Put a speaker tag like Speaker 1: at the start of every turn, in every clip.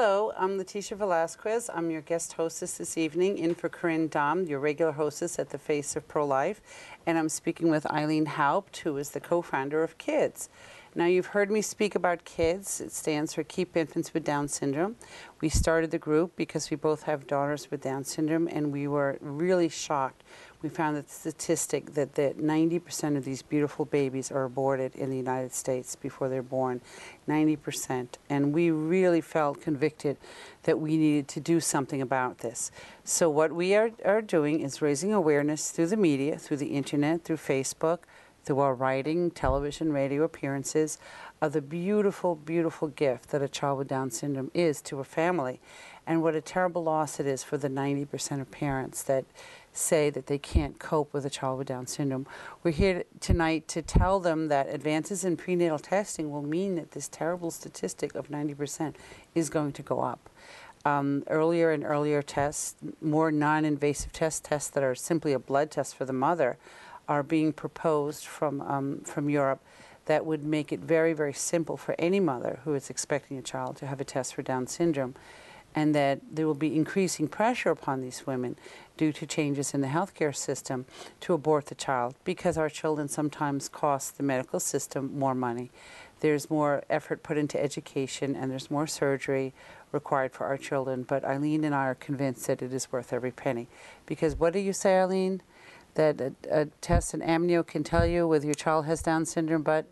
Speaker 1: Hello, I'm Leticia Velasquez. I'm your guest hostess this evening, in for Corinne Dahm, your regular hostess at the Face of Pro-Life. And I'm speaking with Eileen Haupt, who is the co-founder of KIDS. Now, you've heard me speak about KIDS. It stands for Keep Infants with Down Syndrome. We started the group because we both have daughters with Down syndrome, and we were really shocked. We found that statistic that 90% of these beautiful babies are aborted in the United States before they're born, 90%. And we really felt convicted that we needed to do something about this. So what we are doing is raising awareness through the media, through the internet, through Facebook, through our writing, television, radio appearances, of the beautiful, beautiful gift that a child with Down syndrome is to a family, and what a terrible loss it is for the 90% of parents that say that they can't cope with a child with Down syndrome. We're here tonight to tell them that advances in prenatal testing will mean that this terrible statistic of 90% is going to go up. Earlier and earlier tests, more non-invasive tests that are simply a blood test for the mother, are being proposed from Europe that would make it very, very simple for any mother who is expecting a child to have a test for Down syndrome, and that there will be increasing pressure upon these women due to changes in the healthcare system to abort the child, because our children sometimes cost the medical system more money. There's more effort put into education, and there's more surgery required for our children. But Eileen and I are convinced that it is worth every penny. Because what do you say, Eileen? That a test, an amnio, can tell you whether your child has Down syndrome, but...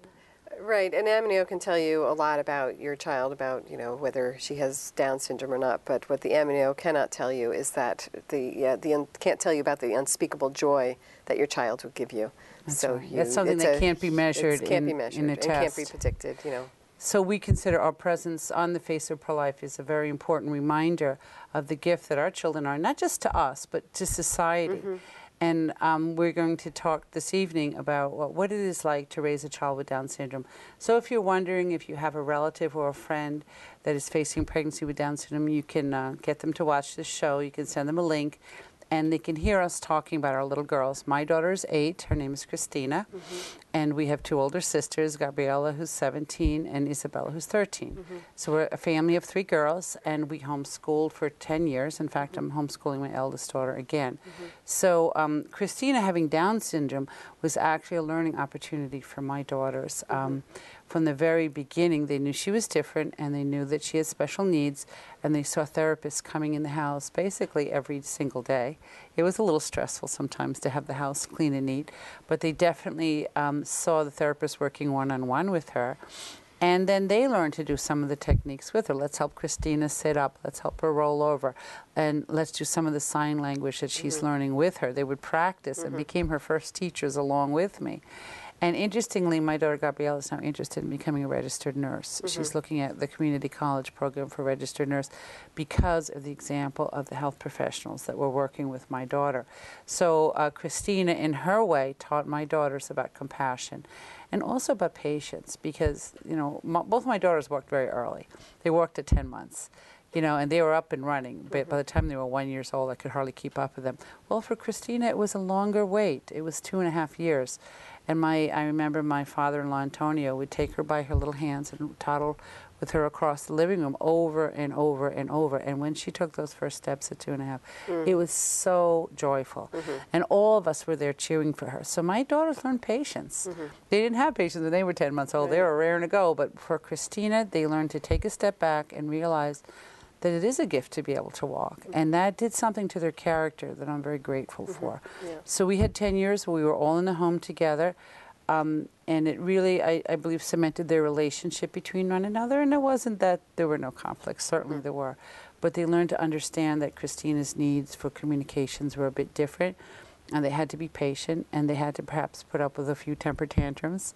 Speaker 2: Right, an amnio can tell you a lot about your child, about, you know, whether she has Down syndrome or not. But what the amnio cannot tell you is that can't tell you about the unspeakable joy that your child will give you.
Speaker 1: That's right. That's something that can't be measured in a test.
Speaker 2: Can't be predicted, you know.
Speaker 1: So we consider our presence on the Face of Pro-Life is a very important reminder of the gift that our children are, not just to us, but to society. Mm-hmm. And we're going to talk this evening about what it is like to raise a child with Down syndrome. So if you're wondering if you have a relative or a friend that is facing pregnancy with Down syndrome, you can get them to watch this show. You can send them a link, and they can hear us talking about our little girls. My daughter is 8. Her name is Christina. Mm-hmm. And we have 2 older sisters, Gabriella, who's 17, and Isabella, who's 13. Mm-hmm. So we're a family of 3 girls, and we homeschooled for 10 years. In fact, I'm homeschooling my eldest daughter again. Mm-hmm. So Christina having Down syndrome was actually a learning opportunity for my daughters. From the very beginning, they knew she was different, and they knew that she had special needs, and they saw therapists coming in the house basically every single day. It was a little stressful sometimes to have the house clean and neat, but they definitely saw the therapist working one-on-one with her. And then they learned to do some of the techniques with her. Let's help Christina sit up. Let's help her roll over. And let's do some of the sign language that she's learning with her. They would practice and became her first teachers along with me. And interestingly, my daughter Gabriella is now interested in becoming a registered nurse. She's looking at the community college program for registered nurse because of the example of the health professionals that were working with my daughter. So Christina, in her way, taught my daughters about compassion and also about patience, because, you know, both my daughters worked very early. They worked at 10 months. You know, and they were up and running. But by the time they were 1 year old, I could hardly keep up with them. Well, for Christina, it was a longer wait. It was 2.5 years. And I remember my father-in-law, Antonio, would take her by her little hands and toddle with her across the living room over and over and over. And when she took those first steps at 2.5, it was so joyful. And all of us were there cheering for her. So my daughters learned patience. They didn't have patience when they were 10 months old. They were raring to go. But for Christina, they learned to take a step back and realize that it is a gift to be able to walk. And that did something to their character that I'm very grateful for. Yeah. So we had 10 years where we were all in the home together. And it really, I believe, cemented their relationship between one another. And it wasn't that there were no conflicts. Certainly there were. But they learned to understand that Christina's needs for communications were a bit different. And they had to be patient, and they had to perhaps put up with a few temper tantrums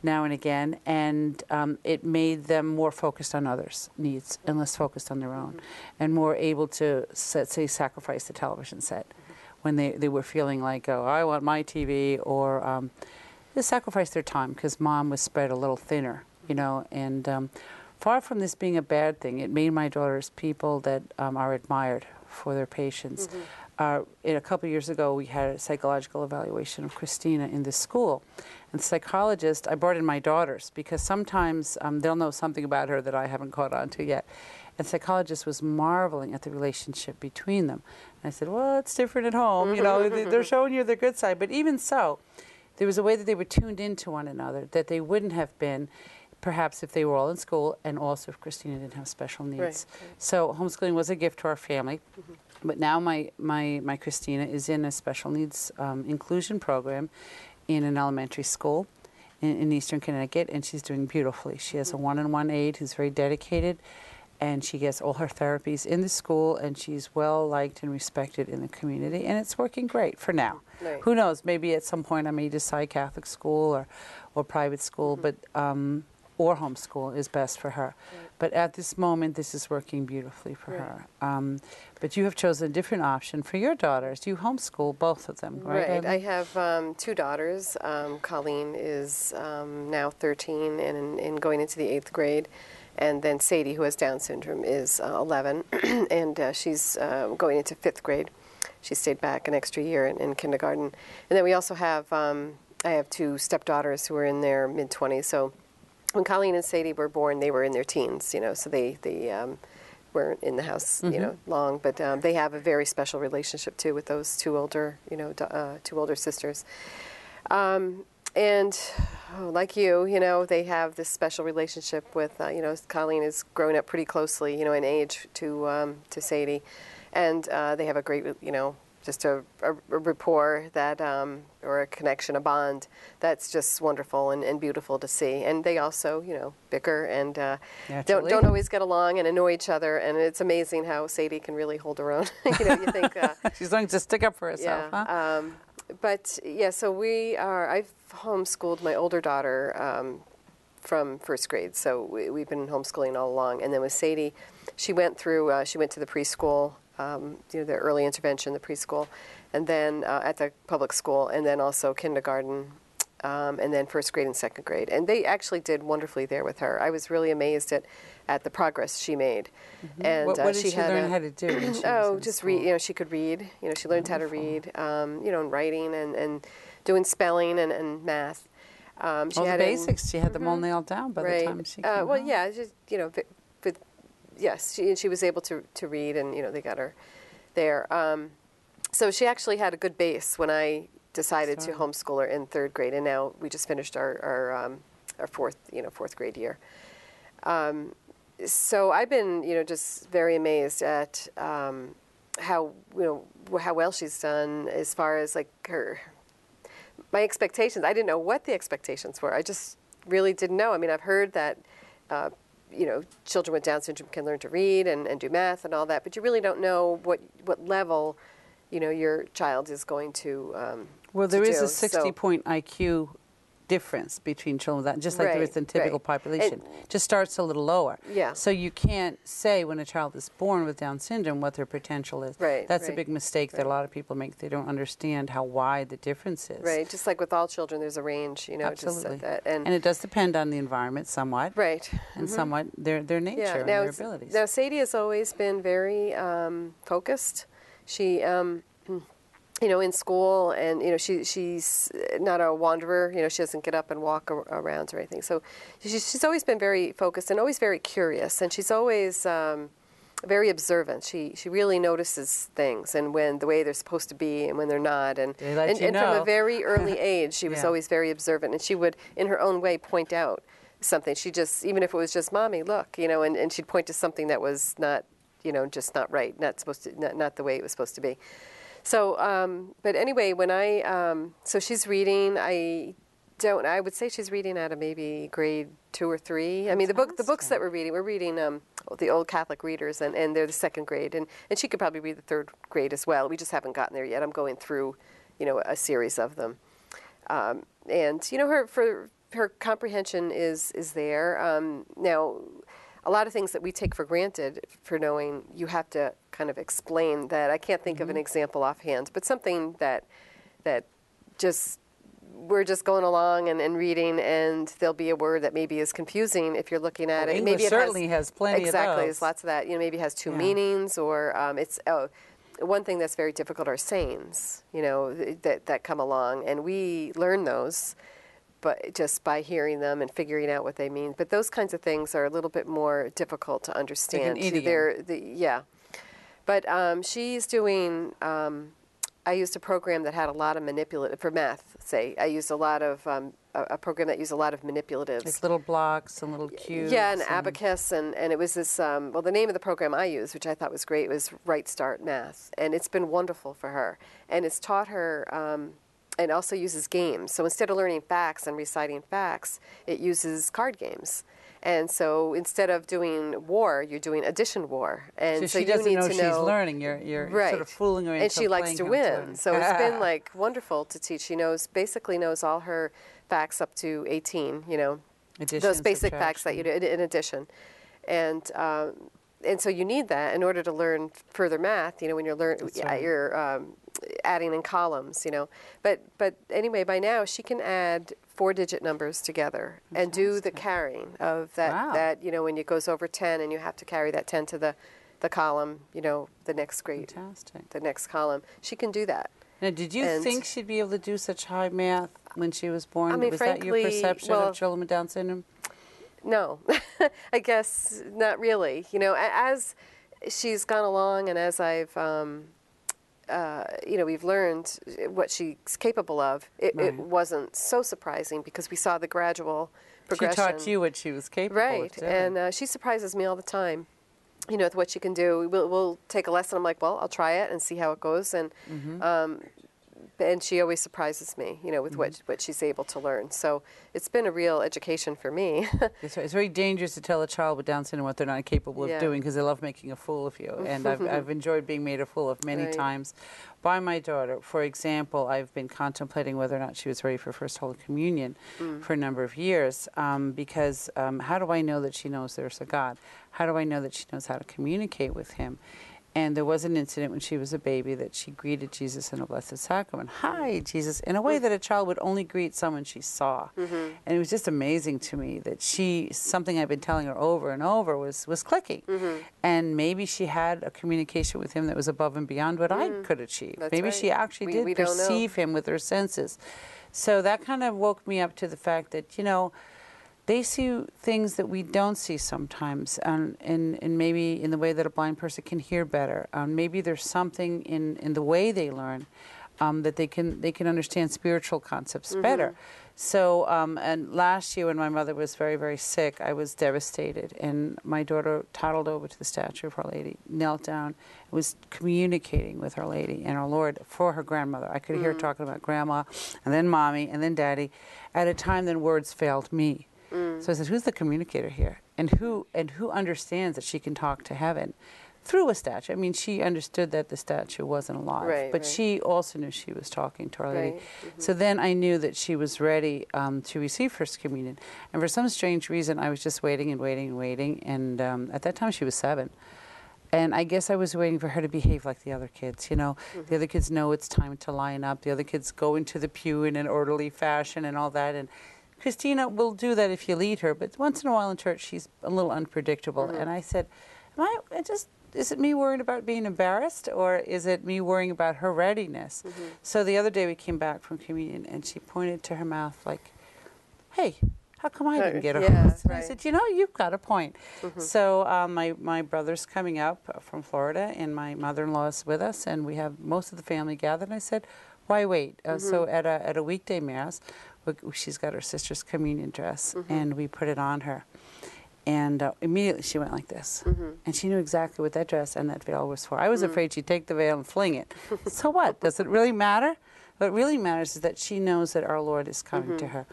Speaker 1: now and again. And it made them more focused on others' needs and less focused on their own, and more able to, say, sacrifice the television set when they were feeling like, oh, I want my TV, or just sacrifice their time because mom was spread a little thinner, you know. And far from this being a bad thing, it made my daughters people that are admired for their patience. a couple of years ago, we had a psychological evaluation of Christina in the school. And the psychologist, I brought in my daughters because sometimes they'll know something about her that I haven't caught on to yet. And the psychologist was marveling at the relationship between them. And I said, well, it's different at home. You know, they're showing you their good side. But even so, there was a way that they were tuned into one another that they wouldn't have been perhaps if they were all in school, and also if Christina didn't have special needs.
Speaker 2: Right.
Speaker 1: So homeschooling was a gift to our family. But now my Christina is in a special needs inclusion program in an elementary school in Eastern Connecticut, and she's doing beautifully. She has a one-on-one aide who's very dedicated, and she gets all her therapies in the school, and she's well liked and respected in the community, and it's working great for now.
Speaker 2: Right.
Speaker 1: Who knows? Maybe at some point I may decide Catholic school or private school, but or homeschool is best for her. Right. But at this moment, this is working beautifully for her. But you have chosen a different option for your daughters. You homeschool both of them, right?
Speaker 2: Right. I have two daughters. Colleen is now 13 and going into the 8th grade. And then Sadie, who has Down syndrome, is 11, and she's going into 5th grade. She stayed back an extra year in kindergarten. And then we also have, I have two stepdaughters who are in their mid-20s. So when Colleen and Sadie were born, they were in their teens, you know, so they weren't in the house, you know, long. But they have a very special relationship, too, with those two older, two older sisters. And like you know, they have this special relationship with, Colleen is growing up pretty closely, in age to Sadie. And they have a great, just a rapport that, or a connection, a bond that's just wonderful and beautiful to see. And they also, bicker and don't always get along and annoy each other. And it's amazing how Sadie can really hold her own. You think
Speaker 1: she's going to stick up for herself, huh?
Speaker 2: But yeah, so I've homeschooled my older daughter from 1st grade, so we've been homeschooling all along. And then with Sadie, she went to the preschool, the early intervention, the preschool, and then at the public school, and then also kindergarten, and then 1st grade and 2nd grade. And they actually did wonderfully there with her. I was really amazed at the progress she made. And
Speaker 1: what did she learn how to do? When she was
Speaker 2: just
Speaker 1: school?
Speaker 2: read. She could read. She learned how to read. And writing and doing spelling and math.
Speaker 1: She had the basics. She had them all nailed down by the time she came
Speaker 2: well,
Speaker 1: home.
Speaker 2: yeah, just but yes, she was able to read, and they got her there. So she actually had a good base when I decided to homeschool her in 3rd grade, and now we just finished our 4th grade year. So I've been just very amazed at how well she's done as far as like my expectations. I didn't know what the expectations were. I just really didn't know. I mean, I've heard that children with Down syndrome can learn to read and do math and all that, but you really don't know what level your child is going to
Speaker 1: well, there is
Speaker 2: do.
Speaker 1: a 60-point IQ difference between children with that, just like there is in typical population. Just starts a little lower.
Speaker 2: Yeah.
Speaker 1: So you can't say when a child is born with Down syndrome what their potential is.
Speaker 2: Right.
Speaker 1: That's a big mistake that a lot of people make. They don't understand how wide the difference is.
Speaker 2: Right. Just like with all children, there's a range.
Speaker 1: Absolutely.
Speaker 2: Just that.
Speaker 1: And it does depend on the environment somewhat.
Speaker 2: Right.
Speaker 1: And somewhat their nature and their abilities.
Speaker 2: Now Sadie has always been very focused. She in school, and she's not a wanderer. She doesn't get up and walk around or anything. So she's always been very focused and always very curious, and she's always very observant. She really notices things, and when the way they're supposed to be and when they're not, and from a very early age, she was always very observant, and she would, in her own way, point out something. She just, even if it was just, "Mommy, look," and she'd point to something that was not, just not right, not supposed to, not the way it was supposed to be. So, but anyway, when so she's reading. I would say she's reading out of maybe grade 2 or 3. I mean, the books that we're reading the old Catholic readers, and they're the 2nd grade, and she could probably read the 3rd grade as well. We just haven't gotten there yet. I'm going through, a series of them, and her comprehension is there. Now, a lot of things that we take for granted for knowing, you have to kind of explain that. I can't think of an example offhand, but something that just we're just going along and reading, and there'll be a word that maybe is confusing if you're looking at it.
Speaker 1: English
Speaker 2: maybe it
Speaker 1: certainly has plenty of those.
Speaker 2: Exactly, there's lots of that. Maybe it has 2 meanings, or one thing that's very difficult are sayings, that come along, and we learn those, but just by hearing them and figuring out what they mean. But those kinds of things are a little bit more difficult to understand.
Speaker 1: Like an idiom.
Speaker 2: Yeah. But she's doing, I used a program that had a lot of manipulative, for math, say. I used a lot of, a program that used a lot of manipulatives.
Speaker 1: Like little blocks and little cubes.
Speaker 2: Yeah, and abacus, and it was this, well, the name of the program I used, which I thought was great, was Right Start Math. And it's been wonderful for her. And it's taught her, and also uses games. So instead of learning facts and reciting facts, it uses card games. And so instead of doing war, you're doing addition war. And
Speaker 1: so she doesn't know she's learning. You're
Speaker 2: right.
Speaker 1: sort of fooling her into
Speaker 2: and she likes to win. So it's been like wonderful to teach. She basically knows all her facts up to 18,
Speaker 1: Addition,
Speaker 2: those basic
Speaker 1: subtraction.
Speaker 2: facts that you do in addition. And so you need that in order to learn further math, when you're adding in columns, But anyway, by now she can add 4-digit numbers together and do the carrying of that,
Speaker 1: Wow.
Speaker 2: that, when it goes over 10 and you have to carry that 10 to the column, the next grade,
Speaker 1: Fantastic.
Speaker 2: the next column. She can do that.
Speaker 1: Now, did you think she'd be able to do such high math when she was born?
Speaker 2: I mean,
Speaker 1: was
Speaker 2: frankly,
Speaker 1: that your perception of children with Down syndrome?
Speaker 2: No, I guess not really. As she's gone along and as I've, we've learned what she's capable of, it wasn't so surprising because we saw the gradual progression.
Speaker 1: She taught you what she was capable of
Speaker 2: Right,
Speaker 1: doing.
Speaker 2: and she surprises me all the time. With what she can do. We'll take a lesson. I'm like, well, I'll try it and see how it goes. And she always surprises me, with what she's able to learn. So it's been a real education for me.
Speaker 1: It's very dangerous to tell a child with Down syndrome what they're not capable of doing because they love making a fool of you. And I've enjoyed being made a fool of many times by my daughter. For example, I've been contemplating whether or not she was ready for First Holy Communion for a number of years because how do I know that she knows there's a God? How do I know that she knows how to communicate with Him? And there was an incident when she was a baby that she greeted Jesus in a Blessed Sacrament. Hi, Jesus, in a way that a child would only greet someone she saw. And it was just amazing to me that something I've been telling her over and over was clicking. And maybe she had a communication with Him that was above and beyond what I could achieve.
Speaker 2: That's
Speaker 1: maybe
Speaker 2: right.
Speaker 1: she actually did perceive Him with her senses. So that kind of woke me up to the fact that, they see things that we don't see sometimes, and maybe in the way that a blind person can hear better. Maybe there's something in the way they learn that they can understand spiritual concepts better. So, and last year when my mother was very, very sick, I was devastated, and my daughter toddled over to the statue of Our Lady, knelt down, and was communicating with Our Lady and our Lord for her grandmother. I could hear her talking about Grandma, and then Mommy, and then Daddy, at a time then words failed me. So I said, who's the communicator here? And who understands that she can talk to heaven through a statue? I mean, she understood that the statue wasn't alive, but she also knew she was talking to Our Lady. So then I knew that she was ready to receive First Communion. And for some strange reason, I was just waiting and waiting and waiting. And at that time, she was 7. And I guess I was waiting for her to behave like the other kids. The other kids know it's time to line up. The other kids go into the pew in an orderly fashion and all that. And Christina will do that if you lead her, but once in a while in church she's a little unpredictable. And I said, is it me worrying about being embarrassed, or is it me worrying about her readiness? So the other day we came back from communion and she pointed to her mouth like, hey, how come I didn't get a host? And I said, you've got a point. So my brother's coming up from Florida and my mother-in-law is with us and we have most of the family gathered. And I said, why wait? So at a weekday Mass, she's got her sister's communion dress, and we put it on her. And immediately she went like this. And she knew exactly what that dress and that veil was for. I was afraid she'd take the veil and fling it. So what? Does it really matter? What really matters is that she knows that our Lord is coming to her.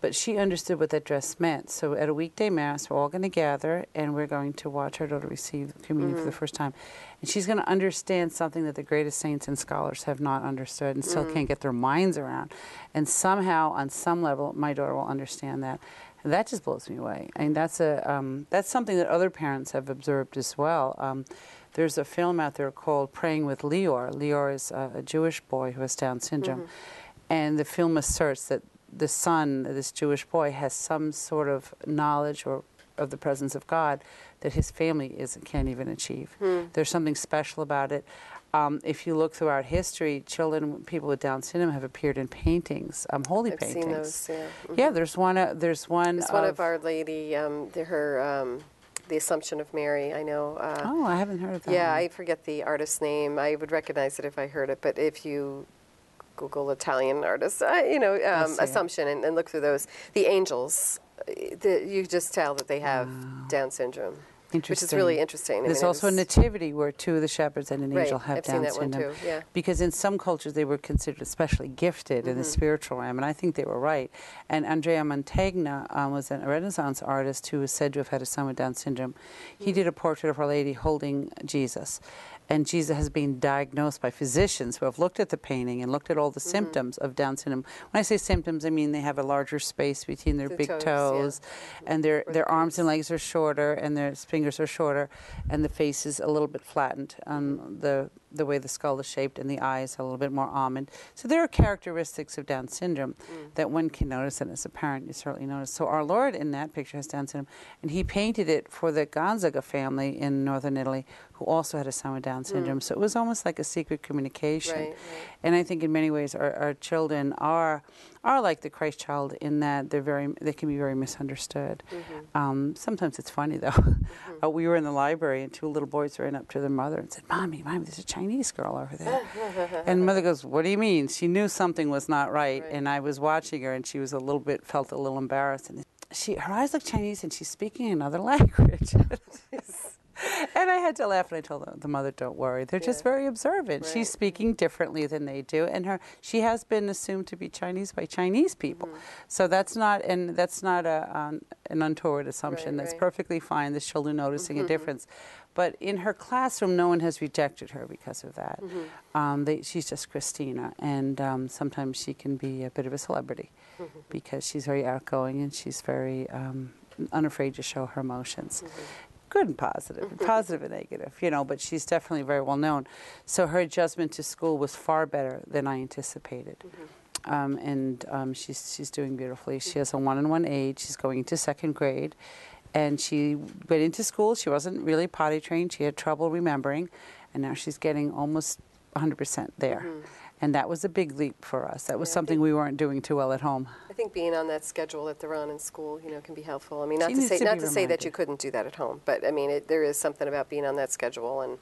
Speaker 1: But she understood what that dress meant. So at a weekday Mass, we're all going to gather, and we're going to watch her daughter receive communion for the first time. And she's going to understand something that the greatest saints and scholars have not understood and still can't get their minds around. And somehow, on some level, my daughter will understand that. And that just blows me away. I mean, that's something that other parents have observed as well. There's a film out there called Praying with Leor. Leor is a Jewish boy who has Down syndrome. And the film asserts that the son, this Jewish boy, has some sort of knowledge of the presence of God that his family can't even achieve. There's something special about it. if you look throughout history, people with Down syndrome have appeared in paintings, holy
Speaker 2: I've
Speaker 1: paintings.
Speaker 2: seen those, yeah. Mm-hmm.
Speaker 1: Yeah, there's one. There's one.
Speaker 2: There's one of Our Lady, the Assumption of Mary. I know.
Speaker 1: Oh, I haven't heard of that.
Speaker 2: Yeah,
Speaker 1: one.
Speaker 2: I forget the artist's name. I would recognize it if I heard it, but if you Google Italian artists, Assumption, and look through those, the angels, you just tell that they have Down syndrome. Which is really interesting.
Speaker 1: There's also a nativity where two of the shepherds and an angel have
Speaker 2: I've
Speaker 1: Down
Speaker 2: seen that
Speaker 1: syndrome.
Speaker 2: one too, yeah.
Speaker 1: Because in some cultures they were considered especially gifted in the spiritual realm, and I think they were right. And Andrea Mantegna was a Renaissance artist who was said to have had a son with Down syndrome. He did a portrait of Our Lady holding Jesus. And Jesus has been diagnosed by physicians who have looked at the painting and looked at all the symptoms of Down syndrome. When I say symptoms, I mean they have a larger space between their big toes and their arms and legs are shorter, and their fingers are shorter, and the face is a little bit flattened on the way the skull is shaped, and the eyes are a little bit more almond. So there are characteristics of Down syndrome that one can notice, and as a parent you certainly notice. So Our Lord in that picture has Down syndrome, and he painted it for the Gonzaga family in northern Italy, who also had a son with Down syndrome. So it was almost like a secret communication.
Speaker 2: Right.
Speaker 1: And I think in many ways our children are like the Christ child in that they can be very misunderstood. Sometimes it's funny though. We were in the library and two little boys ran up to their mother and said, Mommy, there's a Chinese girl over there. And mother goes, what do you mean? She knew something was not right. And I was watching her and she was felt a little embarrassed. And her eyes look Chinese and she's speaking another language. And I had to laugh, and I told the mother, "Don't worry. They're just very observant. She's speaking differently than they do, and she has been assumed to be Chinese by Chinese people. So that's not an untoward assumption. That's perfectly fine. The children noticing a difference, but in her classroom, no one has rejected her because of that. She's just Christina, and sometimes she can be a bit of a celebrity because she's very outgoing and she's very unafraid to show her emotions." Good and positive and negative, but she's definitely very well known. So her adjustment to school was far better than I anticipated. She's doing beautifully. She has a 1-on-1 aid. She's going into 2nd grade. And she went into school. She wasn't really potty trained. She had trouble remembering. And now she's getting almost 100% there. And that was a big leap for us. That was something we weren't doing too well at home.
Speaker 2: I think being on that schedule that they're on in school, can be helpful. I mean, not to say that you couldn't do that at home, but I mean, there is something about being on that schedule and,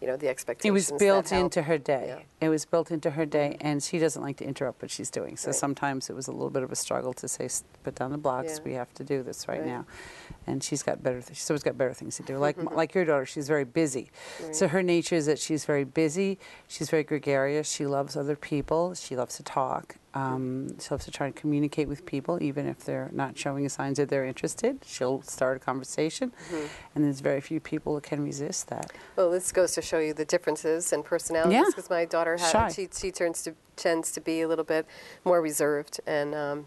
Speaker 2: the expectations.
Speaker 1: It was built into her day.
Speaker 2: Yeah.
Speaker 1: It was built into her day, and she doesn't like to interrupt what she's doing. So sometimes it was a little bit of a struggle to say, put down the blocks. We have to do this right now. And she's always got better things to do. Like your daughter, she's very busy. So her nature is that she's very busy. She's very gregarious. She loves other people. She loves to talk. She loves to try and communicate with people, even if they're not showing signs that they're interested. She'll start a conversation, and there's very few people who can resist that.
Speaker 2: Well, this goes to show you the differences in personalities, because my daughter she tends to be a little bit more reserved, and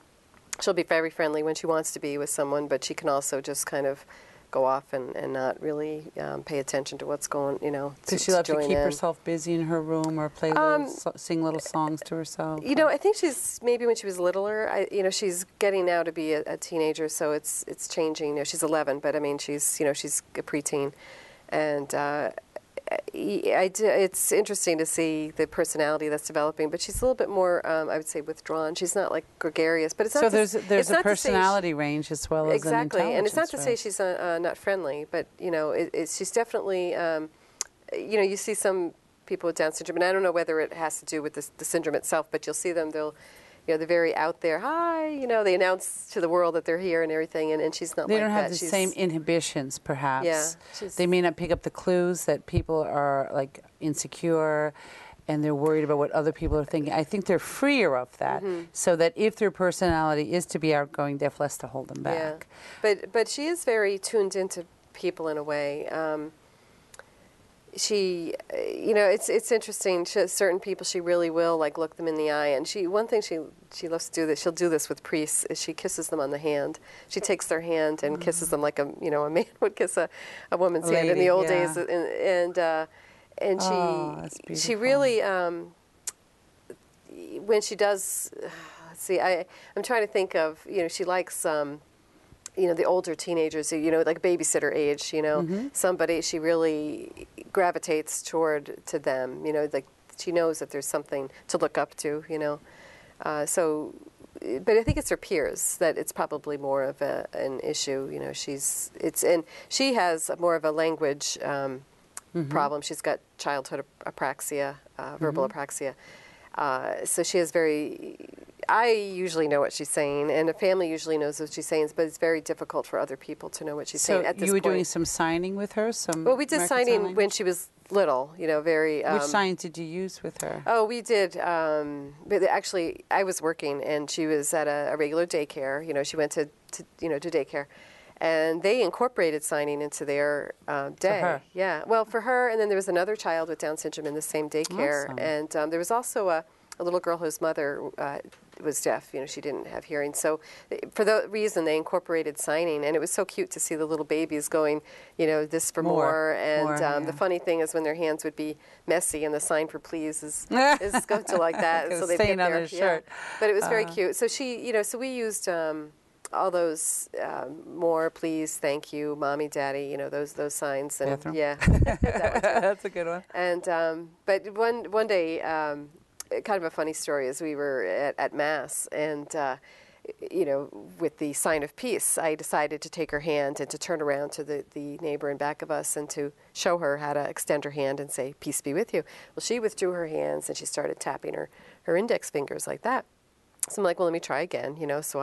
Speaker 2: she'll be very friendly when she wants to be with someone, but she can also just kind of go off and not really pay attention to what's going,
Speaker 1: Does she love to keep herself busy in her room or sing little songs to herself?
Speaker 2: I think she's, maybe when she was littler, she's getting now to be a teenager, so it's changing. She's 11, but I mean, she's a preteen. And it's interesting to see the personality that's developing, but she's a little bit more, I would say, withdrawn. She's not like gregarious, but it's not.
Speaker 1: So there's a personality range as well as an intelligence.
Speaker 2: And it's not to say she's not friendly, but she's definitely, you see some people with Down syndrome, and I don't know whether it has to do with the syndrome itself, but you'll see them. They're very out there. Hi, they announce to the world that they're here and everything, and she's not like that.
Speaker 1: They don't have the same inhibitions, perhaps.
Speaker 2: Yeah.
Speaker 1: They may not pick up the clues that people are, like, insecure, and they're worried about what other people are thinking. I think they're freer of that, so that if their personality is to be outgoing, they have less to hold them back.
Speaker 2: Yeah. But she is very tuned into people in a way. She, it's interesting. Certain people, she really will look them in the eye. And one thing she loves to do that. She'll do this with priests. Is she kisses them on the hand. She takes their hand and kisses them like a man would kiss a woman's hand in the old days. And she really when she does. Let's see. I'm trying to think of. She likes. the older teenagers, like babysitter age, somebody she really gravitates to them, like she knows that there's something to look up to, but I think it's her peers that it's probably more of an issue. She has more of a language problem. She's got childhood apraxia, verbal apraxia. So she has I usually know what she's saying, and the family usually knows what she's saying, but it's very difficult for other people to know what she's saying at this point.
Speaker 1: So you were doing some signing with her?
Speaker 2: Well, we did signing when she was little, very...
Speaker 1: Which signs did you use with her?
Speaker 2: Oh, we did. But actually, I was working, and she was at a regular daycare. She went to daycare. And they incorporated signing into their day.
Speaker 1: For her?
Speaker 2: Yeah. Well, for her, and then there was another child with Down syndrome in the same daycare.
Speaker 1: Awesome.
Speaker 2: And there was also a little girl whose mother was deaf. She didn't have hearing. So for that reason, they incorporated signing. And it was so cute to see the little babies going, this for more. And the funny thing is when their hands would be messy and the sign for please is going to like that. So they
Speaker 1: staying on their shirt.
Speaker 2: Yeah. But it was very cute. So so we used... all those more, please, thank you, mommy, daddy, those signs. And
Speaker 1: bathroom?
Speaker 2: Yeah.
Speaker 1: That's a good one.
Speaker 2: And but one day, kind of a funny story is we were at Mass and, with the sign of peace, I decided to take her hand and to turn around to the neighbor in back of us and to show her how to extend her hand and say, peace be with you. Well, she withdrew her hands and she started tapping her index fingers like that. So I'm like, well, let me try again, So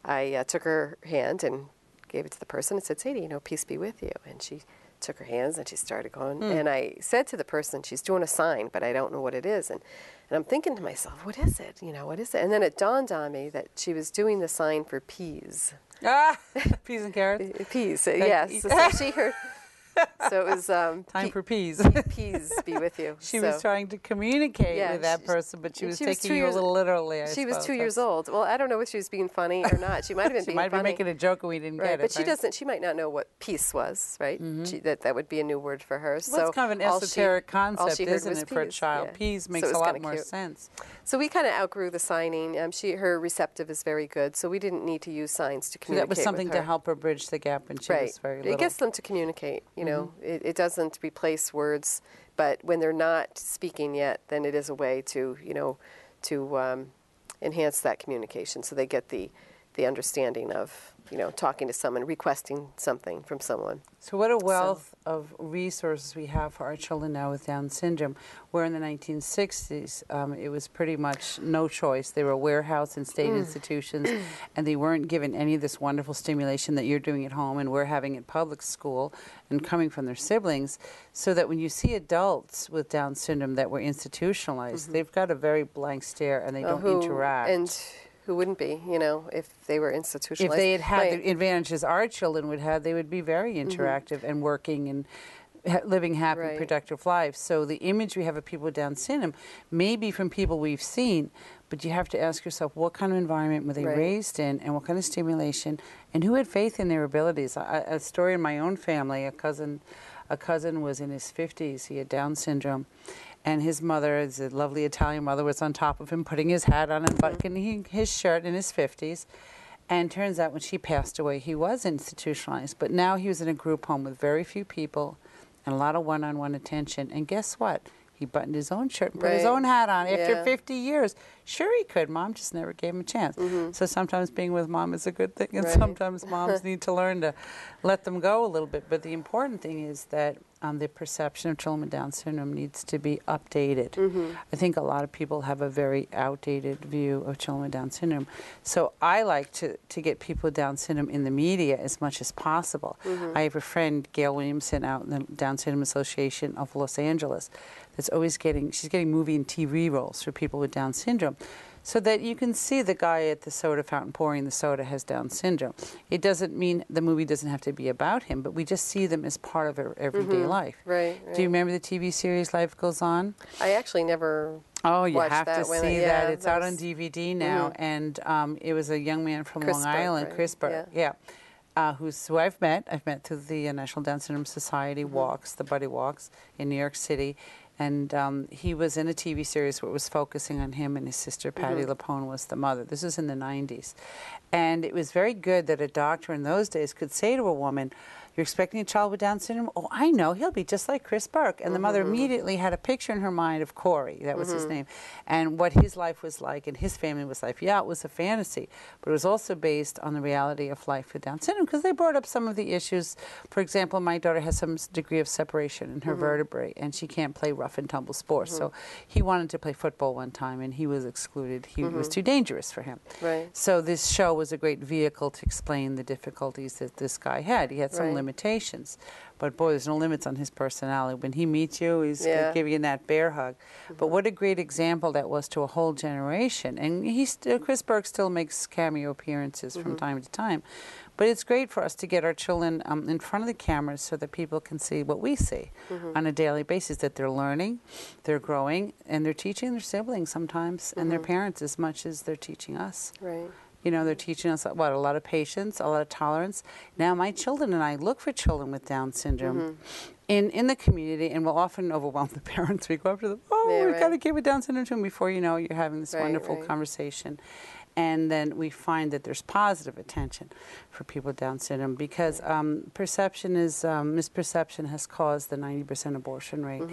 Speaker 2: I took her hand and gave it to the person and said, Sadie, peace be with you. And she took her hands and she started going. And I said to the person, she's doing a sign, but I don't know what it is. And I'm thinking to myself, what is it? What is it? And then it dawned on me that she was doing the sign for peas.
Speaker 1: Peas and carrots?
Speaker 2: Peas, yes. So she heard... So it was...
Speaker 1: time for peas.
Speaker 2: Peas be with you.
Speaker 1: She was trying to communicate with that person, but she was taking you a little literally,
Speaker 2: She was 2 years old. Well, I don't know if she was being funny or not. She might have been being funny.
Speaker 1: She might be making a joke and we didn't get it.
Speaker 2: But she doesn't. She might not know what peace was, right? That would be a new word for her.
Speaker 1: Well, it's kind of an esoteric concept, isn't it, for a child?
Speaker 2: Yeah.
Speaker 1: Peas makes a lot more sense.
Speaker 2: So we kind of outgrew the signing. Her receptive is very good, so we didn't need to use signs to communicate with her.
Speaker 1: So that was something to help her bridge the gap when she was very little.
Speaker 2: It gets them to communicate, It doesn't replace words, but when they're not speaking yet, then it is a way to, enhance that communication so they get the understanding of, talking to someone, requesting something from someone.
Speaker 1: So what a wealth of resources we have for our children now with Down syndrome, where in the 1960s, it was pretty much no choice. They were warehoused in state institutions, and they weren't given any of this wonderful stimulation that you're doing at home and we're having at public school and coming from their siblings, so that when you see adults with Down syndrome that were institutionalized, they've got a very blank stare and they don't interact.
Speaker 2: And who wouldn't be, if they were institutionalized?
Speaker 1: If they had the advantages our children would have, they would be very interactive and working and living happy, productive lives. So the image we have of people with Down syndrome may be from people we've seen, but you have to ask yourself, what kind of environment were they raised in and what kind of stimulation, and who had faith in their abilities? A story in my own family, a cousin was in his 50s. He had Down syndrome. And his mother, is a lovely Italian mother, was on top of him, putting his hat on and buttoning his shirt in his 50s. And turns out when she passed away, he was institutionalized. But now he was in a group home with very few people and a lot of one-on-one attention. And guess what? He buttoned his own shirt and put his own hat on after 50 years. Sure he could. Mom just never gave him a chance. So sometimes being with mom is a good thing, and sometimes moms need to learn to let them go a little bit. But the important thing is that the perception of children with Down syndrome needs to be updated. I think a lot of people have a very outdated view of children with Down syndrome. So I like to get people with Down syndrome in the media as much as possible. I have a friend, Gail Williamson, out in the Down Syndrome Association of Los Angeles, that's always she's getting movie and TV roles for people with Down syndrome, so that you can see the guy at the soda fountain pouring the soda has Down syndrome. It doesn't mean the movie doesn't have to be about him, but we just see them as part of our everyday life.
Speaker 2: Right.
Speaker 1: Do you remember the TV series Life Goes On?
Speaker 2: I actually never
Speaker 1: you have
Speaker 2: that
Speaker 1: to see that. It's out on
Speaker 2: was...
Speaker 1: DVD now, and it was a young man from Long Island, Chris Burke, who I've met through the National Down Syndrome Society walks, the Buddy Walks in New York City. And he was in a TV series where it was focusing on him and his sister, Patti LuPone, was the mother. This was in the 90s. And it was very good that a doctor in those days could say to a woman, "You're expecting a child with Down syndrome? Oh, I know. He'll be just like Chris Burke." And the mother immediately had a picture in her mind of Corey, that was his name, and what his life was like and his family was like. Yeah, it was a fantasy, but it was also based on the reality of life with Down syndrome, because they brought up some of the issues. For example, my daughter has some degree of separation in her vertebrae, and she can't play rough and tumble sports. So he wanted to play football one time, and he was excluded. He was too dangerous for him.
Speaker 2: Right.
Speaker 1: So this show was a great vehicle to explain the difficulties that this guy had. He had some limitations, but boy, there's no limits on his personality. When he meets you, he's going to give you that bear hug. But what a great example that was to a whole generation. And Chris Burke still makes cameo appearances from time to time. But it's great for us to get our children in front of the cameras so that people can see what we see on a daily basis, that they're learning, they're growing, and they're teaching their siblings sometimes, and their parents as much as they're teaching us.
Speaker 2: Right.
Speaker 1: You know, they're teaching us, a lot of patience, a lot of tolerance. Now, my children and I look for children with Down syndrome in the community, and we'll often overwhelm the parents. We go up to them, we've got a kid with Down syndrome, and before you know it, you're having this wonderful conversation. And then we find that there's positive attention for people with Down syndrome, because misperception has caused the 90% abortion rate.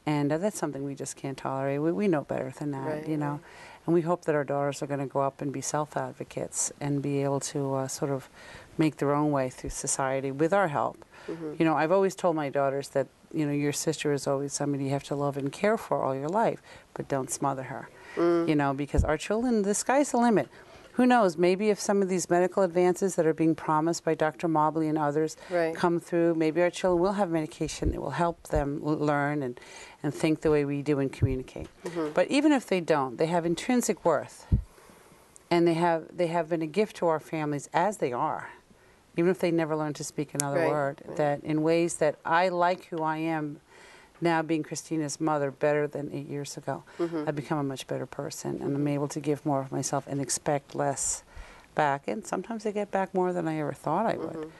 Speaker 1: And that's something we just can't tolerate. We know better than that, you know. And we hope that our daughters are going to grow up and be self-advocates and be able to sort of make their own way through society with our help. You know, I've always told my daughters that, you know, your sister is always somebody you have to love and care for all your life, but don't smother her. You know, because our children, the sky's the limit. Who knows, maybe if some of these medical advances that are being promised by Dr. Mobley and others come through, maybe our children will have medication that will help them learn and think the way we do and communicate. But even if they don't, they have intrinsic worth. And they have been a gift to our families as they are, even if they never learn to speak another word, that in ways that I like who I am now, being Christina's mother better than 8 years ago. I've become a much better person, and I'm able to give more of myself and expect less back. And sometimes I get back more than I ever thought I would.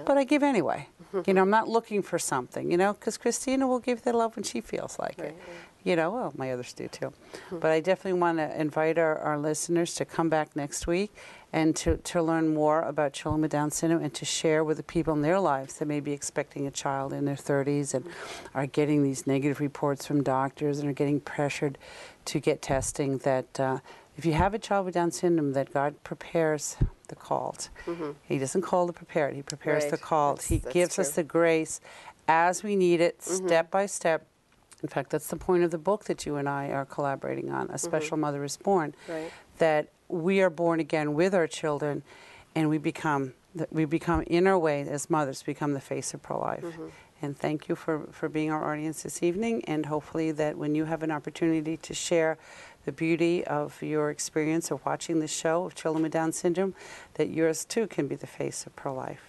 Speaker 1: But I give anyway. You know, I'm not looking for something, you know, because Christina will give that love when she feels like it. You know, well, my others do too. But I definitely want to invite our listeners to come back next week and to learn more about children with Down syndrome, and to share with the people in their lives that may be expecting a child in their 30s and are getting these negative reports from doctors and are getting pressured to get testing, that if you have a child with Down syndrome, that God prepares the called. He doesn't call the prepared, He prepares the called. He gives us the grace as we need it, step by step. In fact, that's the point of the book that you and I are collaborating on, A Special Mother is Born, that we are born again with our children, and we become in our way as mothers, become the face of pro-life. And thank you for being our audience this evening, and hopefully that when you have an opportunity to share the beauty of your experience of watching this show of children with Down syndrome, that yours too can be the face of pro-life.